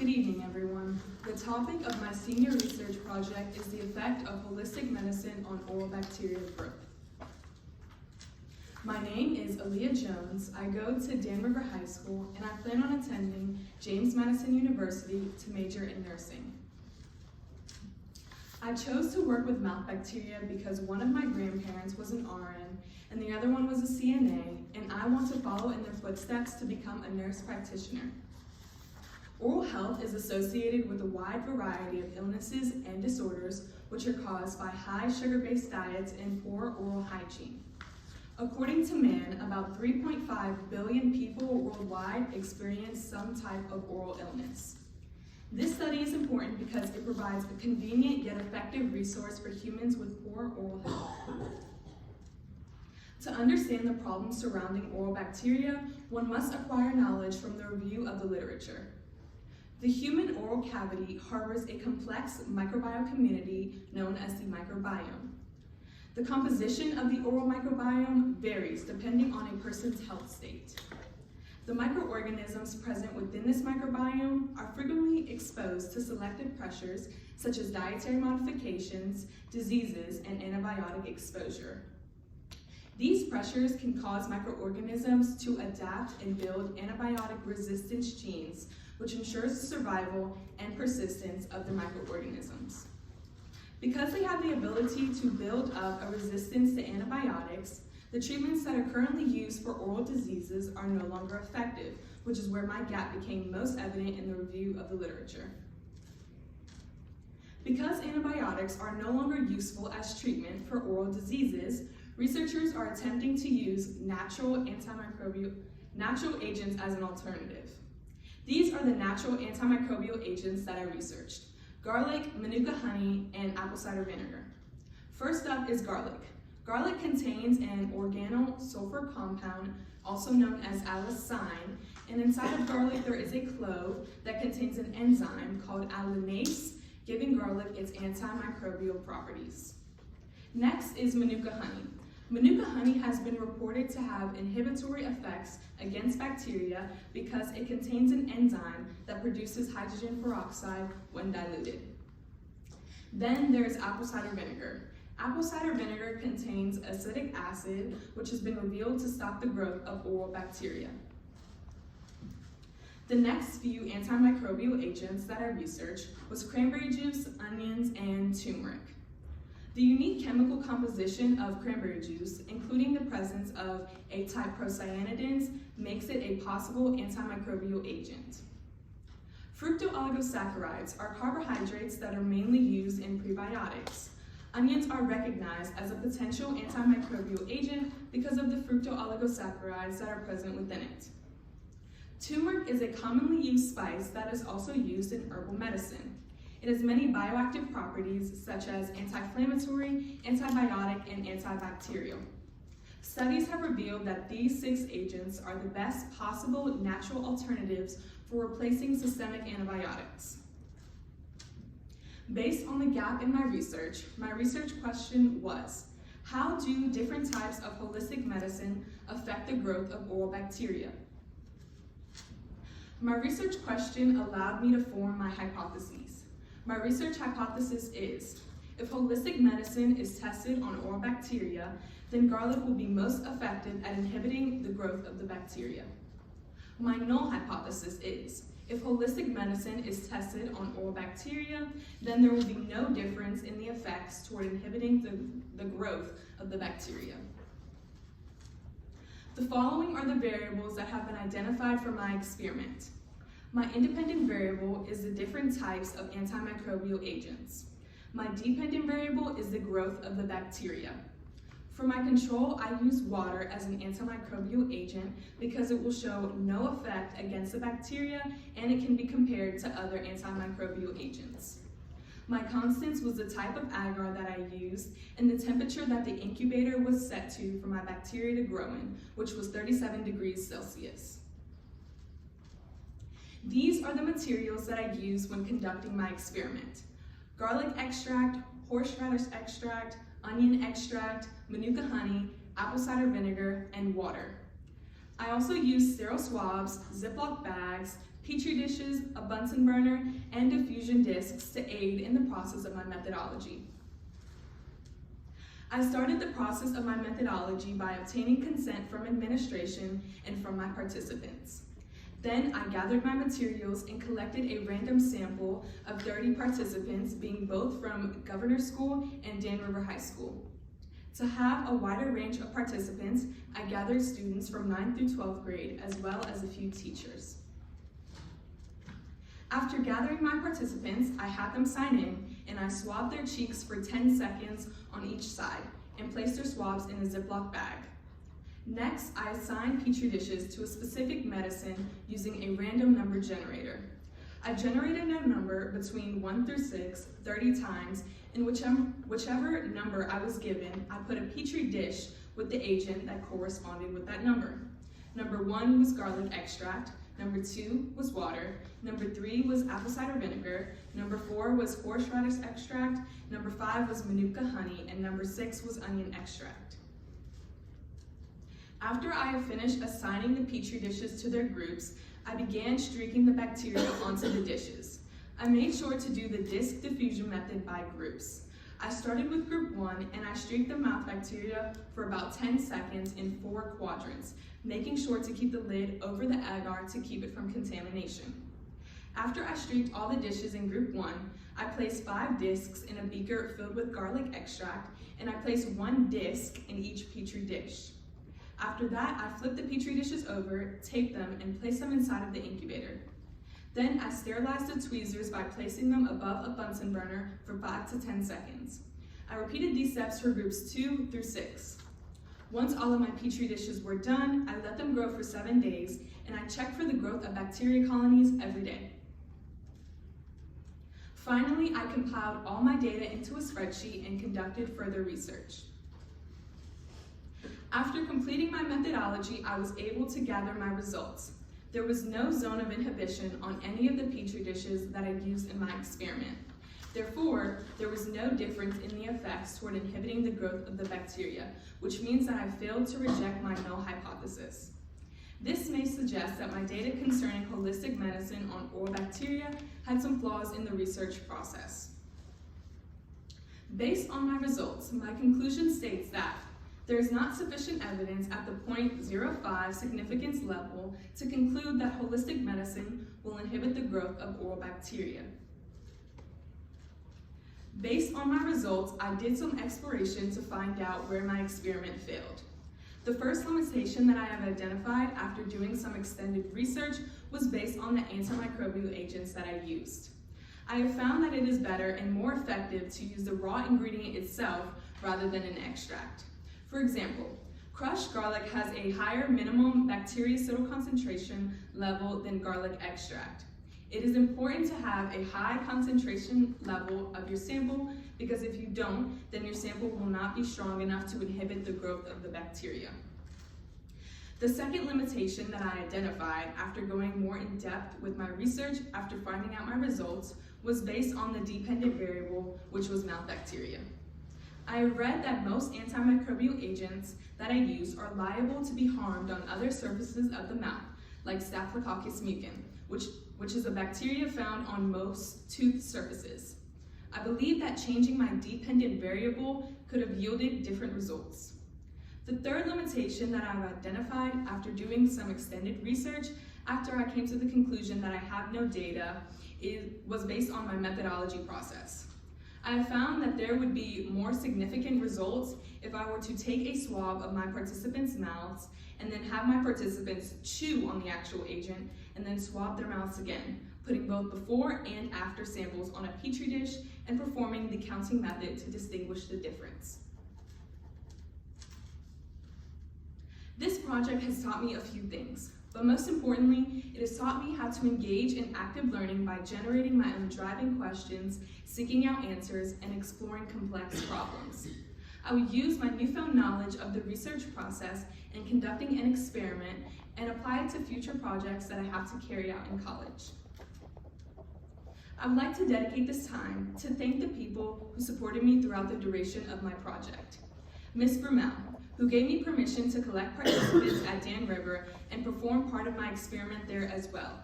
Good evening, everyone. The topic of my senior research project is the effect of holistic medicine on oral bacterial growth. My name is Aaliyah Jones. I go to Dan River High School, and I plan on attending James Madison University to major in nursing. I chose to work with mouth bacteria because one of my grandparents was an RN and the other one was a CNA, and I want to follow in their footsteps to become a nurse practitioner. Oral health is associated with a wide variety of illnesses and disorders which are caused by high sugar-based diets and poor oral hygiene. According to Mann, about 3.5 billion people worldwide experience some type of oral illness. This study is important because it provides a convenient yet effective resource for humans with poor oral health. To understand the problems surrounding oral bacteria, one must acquire knowledge from the review of the literature. The human oral cavity harbors a complex microbial community known as the microbiome. The composition of the oral microbiome varies depending on a person's health state. The microorganisms present within this microbiome are frequently exposed to selective pressures such as dietary modifications, diseases, and antibiotic exposure. These pressures can cause microorganisms to adapt and build antibiotic resistance genes, which ensures the survival and persistence of the microorganisms. Because they have the ability to build up a resistance to antibiotics, the treatments that are currently used for oral diseases are no longer effective, which is where my gap became most evident in the review of the literature. Because antibiotics are no longer useful as treatment for oral diseases, researchers are attempting to use natural agents as an alternative. These are the natural antimicrobial agents that I researched: garlic, manuka honey, and apple cider vinegar. First up is garlic. Garlic contains an organosulfur compound, also known as allicin, and inside of garlic there is a clove that contains an enzyme called allinase, giving garlic its antimicrobial properties. Next is manuka honey. Manuka honey has been reported to have inhibitory effects against bacteria because it contains an enzyme that produces hydrogen peroxide when diluted. Then there's apple cider vinegar. Apple cider vinegar contains acetic acid, which has been revealed to stop the growth of oral bacteria. The next few antimicrobial agents that I researched was cranberry juice, onions, and turmeric. The unique chemical composition of cranberry juice, including the presence of A-type procyanidins, makes it a possible antimicrobial agent. Fructooligosaccharides are carbohydrates that are mainly used in prebiotics. Onions are recognized as a potential antimicrobial agent because of the fructooligosaccharides that are present within it. Turmeric is a commonly used spice that is also used in herbal medicine. It has many bioactive properties such as anti-inflammatory, antibiotic, and antibacterial. Studies have revealed that these 6 agents are the best possible natural alternatives for replacing systemic antibiotics. Based on the gap in my research question was, how do different types of holistic medicine affect the growth of oral bacteria? My research question allowed me to form my hypotheses. My research hypothesis is, if holistic medicine is tested on oral bacteria, then garlic will be most effective at inhibiting the growth of the bacteria. My null hypothesis is, if holistic medicine is tested on oral bacteria, then there will be no difference in the effects toward inhibiting the growth of the bacteria. The following are the variables that have been identified for my experiment. My independent variable is the different types of antimicrobial agents. My dependent variable is the growth of the bacteria. For my control, I use water as an antimicrobial agent because it will show no effect against the bacteria and it can be compared to other antimicrobial agents. My constants was the type of agar that I used and the temperature that the incubator was set to for my bacteria to grow in, which was 37 degrees Celsius. These are the materials that I used when conducting my experiment: garlic extract, horseradish extract, onion extract, manuka honey, apple cider vinegar, and water. I also used sterile swabs, Ziploc bags, Petri dishes, a Bunsen burner, and diffusion discs to aid in the process of my methodology. I started the process of my methodology by obtaining consent from administration and from my participants. Then I gathered my materials and collected a random sample of 30 participants, being both from Governor School and Dan River High School. To have a wider range of participants, I gathered students from 9th through 12th grade, as well as a few teachers. After gathering my participants, I had them sign in, and I swabbed their cheeks for 10 seconds on each side, and placed their swabs in a Ziploc bag. Next, I assigned Petri dishes to a specific medicine using a random number generator. I generated a number between 1 through 6, 30 times, and whichever number I was given, I put a Petri dish with the agent that corresponded with that number. Number 1 was garlic extract, number 2 was water, number 3 was apple cider vinegar, number 4 was horseradish extract, number 5 was manuka honey, and number 6 was onion extract. After I had finished assigning the Petri dishes to their groups, I began streaking the bacteria onto the dishes. I made sure to do the disc diffusion method by groups. I started with group 1 and I streaked the mouth bacteria for about 10 seconds in 4 quadrants, making sure to keep the lid over the agar to keep it from contamination. After I streaked all the dishes in group 1, I placed 5 discs in a beaker filled with garlic extract, and I placed 1 disc in each Petri dish. After that, I flipped the Petri dishes over, taped them, and placed them inside of the incubator. Then I sterilized the tweezers by placing them above a Bunsen burner for 5 to 10 seconds. I repeated these steps for groups 2 through 6. Once all of my Petri dishes were done, I let them grow for 7 days, and I checked for the growth of bacteria colonies every day. Finally, I compiled all my data into a spreadsheet and conducted further research. After completing my methodology, I was able to gather my results. There was no zone of inhibition on any of the Petri dishes that I used in my experiment. Therefore, there was no difference in the effects toward inhibiting the growth of the bacteria, which means that I failed to reject my null hypothesis. This may suggest that my data concerning holistic medicine on oral bacteria had some flaws in the research process. Based on my results, my conclusion states that there is not sufficient evidence at the 0.05 significance level to conclude that holistic medicine will inhibit the growth of oral bacteria. Based on my results, I did some exploration to find out where my experiment failed. The first limitation that I have identified after doing some extended research was based on the antimicrobial agents that I used. I have found that it is better and more effective to use the raw ingredient itself rather than an extract. For example, crushed garlic has a higher minimum bactericidal concentration level than garlic extract. It is important to have a high concentration level of your sample because if you don't, then your sample will not be strong enough to inhibit the growth of the bacteria. The second limitation that I identified after going more in depth with my research after finding out my results was based on the dependent variable, which was mouth bacteria. I have read that most antimicrobial agents that I use are liable to be harmed on other surfaces of the mouth, like Staphylococcus mucin, which is a bacteria found on most tooth surfaces. I believe that changing my dependent variable could have yielded different results. The third limitation that I've identified after doing some extended research after I came to the conclusion that I have no data was based on my methodology process. I have found that there would be more significant results if I were to take a swab of my participants' mouths and then have my participants chew on the actual agent and then swab their mouths again, putting both before and after samples on a Petri dish and performing the counting method to distinguish the difference. This project has taught me a few things, but most importantly, it has taught me how to engage in active learning by generating my own driving questions, seeking out answers, and exploring complex problems. I will use my newfound knowledge of the research process and conducting an experiment and apply it to future projects that I have to carry out in college. I would like to dedicate this time to thank the people who supported me throughout the duration of my project. Ms. Brumell, who gave me permission to collect participants at Dan River and perform part of my experiment there as well.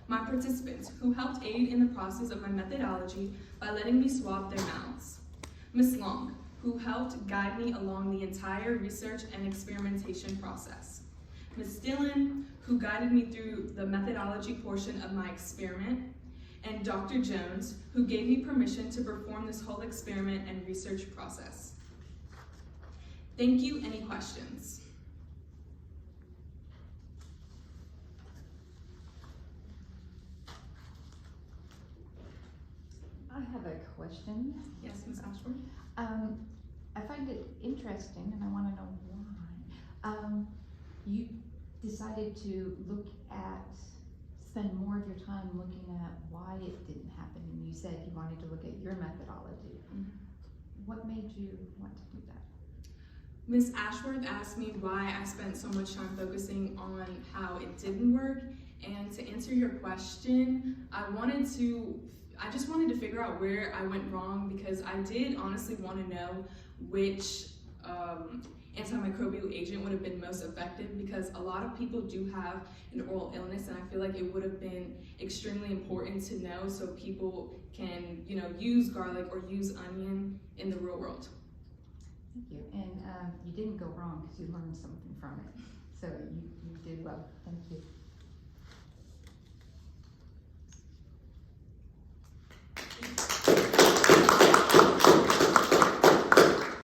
My participants, who helped aid in the process of my methodology by letting me swab their mouths. Ms. Long, who helped guide me along the entire research and experimentation process. Ms. Dillon, who guided me through the methodology portion of my experiment. And Dr. Jones, who gave me permission to perform this whole experiment and research process. Thank you. Any questions? I have a question. Yes, Ms. Ashford? I find it interesting, and I want to know why. You decided to spend more of your time looking at why it didn't happen, and you said you wanted to look at your methodology. Mm-hmm. What made you want to do that? Ms. Ashworth asked me why I spent so much time focusing on how it didn't work, and to answer your question, I just wanted to figure out where I went wrong, because I did honestly want to know which antimicrobial agent would have been most effective, because a lot of people do have an oral illness, and I feel like it would have been extremely important to know so people can, use garlic or use onion in the real world. Thank you. And you didn't go wrong because you learned something from it. So you did well. Thank you.